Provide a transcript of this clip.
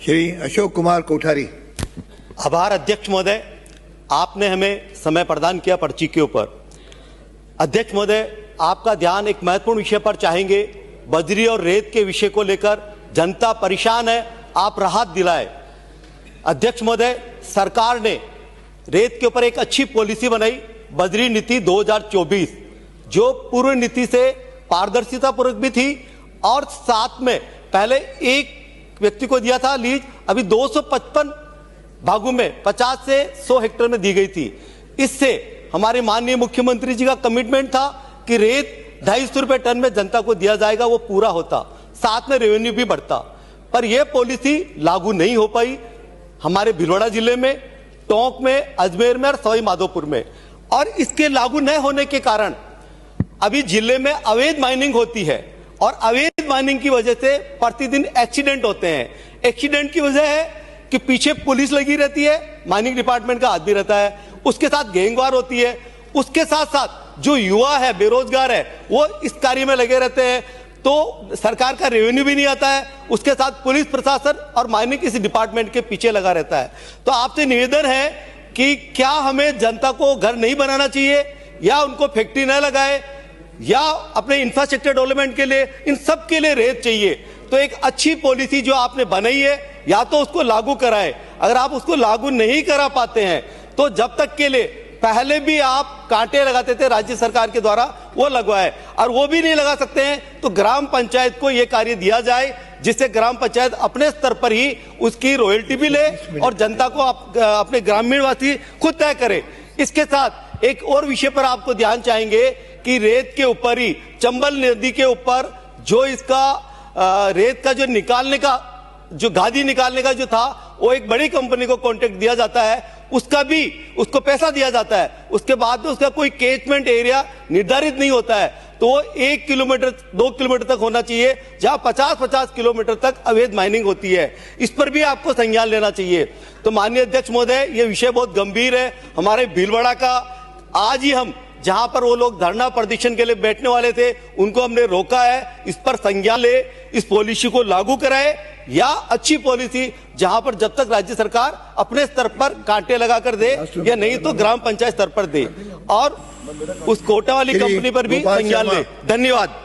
श्री अशोक कुमार कोठारी। आभार अध्यक्ष महोदय, आपने हमें समय प्रदान किया पर्ची के ऊपर। अध्यक्ष महोदय, आपका ध्यान एक महत्वपूर्ण विषय पर चाहेंगे। बजरी और रेत के विषय को लेकर जनता परेशान है, आप राहत दिलाए। अध्यक्ष महोदय, सरकार ने रेत के ऊपर एक अच्छी पॉलिसी बनाई, बजरी नीति 2024, जो पूर्व नीति से पारदर्शिता पूर्वक भी थी और साथ में पहले एक व्यक्ति को दिया था लीज, अभी 255 भागों में 50 से 100 हेक्टेयर में दी गई थी। इससे हमारे माननीय मुख्यमंत्री जी का कमिटमेंट था कि रेत 250 रुपए टन में जनता को दिया जाएगा, वो पूरा होता, साथ में रेवेन्यू भी बढ़ता। पर यह पॉलिसी लागू नहीं हो पाई हमारे भीलवाड़ा जिले में, टोंक में, अजमेर में और सवाई माधोपुर में। और इसके लागू न होने के कारण अभी जिले में अवैध माइनिंग होती है और अवैध माइनिंग की वजह से प्रतिदिन एक्सीडेंट होते हैं। एक्सीडेंट की वजह है कि पीछे पुलिस लगी रहती है, माइनिंग डिपार्टमेंट का आदमी रहता है, उसके साथ गैंगवार होती है, उसके साथ साथ जो युवा है, बेरोजगार है, वो इस कार्य में लगे रहते हैं, तो सरकार का रेवेन्यू भी नहीं आता है। उसके साथ पुलिस प्रशासन और माइनिंग इस डिपार्टमेंट के पीछे लगा रहता है। तो आपसे निवेदन है कि क्या हमें जनता को घर नहीं बनाना चाहिए, या उनको फैक्ट्री न लगाए, या अपने इंफ्रास्ट्रक्चर डेवलपमेंट के लिए, इन सब के लिए रेत चाहिए। तो एक अच्छी पॉलिसी जो आपने बनाई है, या तो उसको लागू कराए। अगर आप उसको लागू नहीं करा पाते हैं तो जब तक के लिए पहले भी आप कांटे लगाते थे राज्य सरकार के द्वारा, वो लगवाए, और वो भी नहीं लगा सकते हैं तो ग्राम पंचायत को ये कार्य दिया जाए, जिससे ग्राम पंचायत अपने स्तर पर ही उसकी रॉयल्टी भी ले और जनता को अपने ग्रामीणवासी खुद तय करे। इसके साथ एक और विषय पर आपको ध्यान चाहेंगे कि रेत के ऊपर ही, चंबल नदी के ऊपर जो इसका रेत का जो निकालने का, जो गादी निकालने का जो था, वो एक बड़ी कंपनी को कॉन्ट्रैक्ट दिया जाता है, उसका भी उसको पैसा दिया जाता है, उसके बाद में उसका कोई कैचमेंट एरिया निर्धारित नहीं होता है, तो वो 1 किलोमीटर 2 किलोमीटर तक होना चाहिए, जहां 50-50 किलोमीटर तक अवैध माइनिंग होती है। इस पर भी आपको संज्ञान लेना चाहिए। तो माननीय अध्यक्ष महोदय, ये विषय बहुत गंभीर है हमारे भीलवाड़ा का। आज ही हम जहां पर वो लोग धरना प्रदर्शन के लिए बैठने वाले थे, उनको हमने रोका है। इस पर संज्ञान ले, इस पॉलिसी को लागू कराए, या अच्छी पॉलिसी जहां पर जब तक राज्य सरकार अपने स्तर पर कांटे लगा कर दे, या नहीं तो ग्राम पंचायत स्तर पर दे, और उस कोटा वाली कंपनी पर भी संज्ञान ले। धन्यवाद।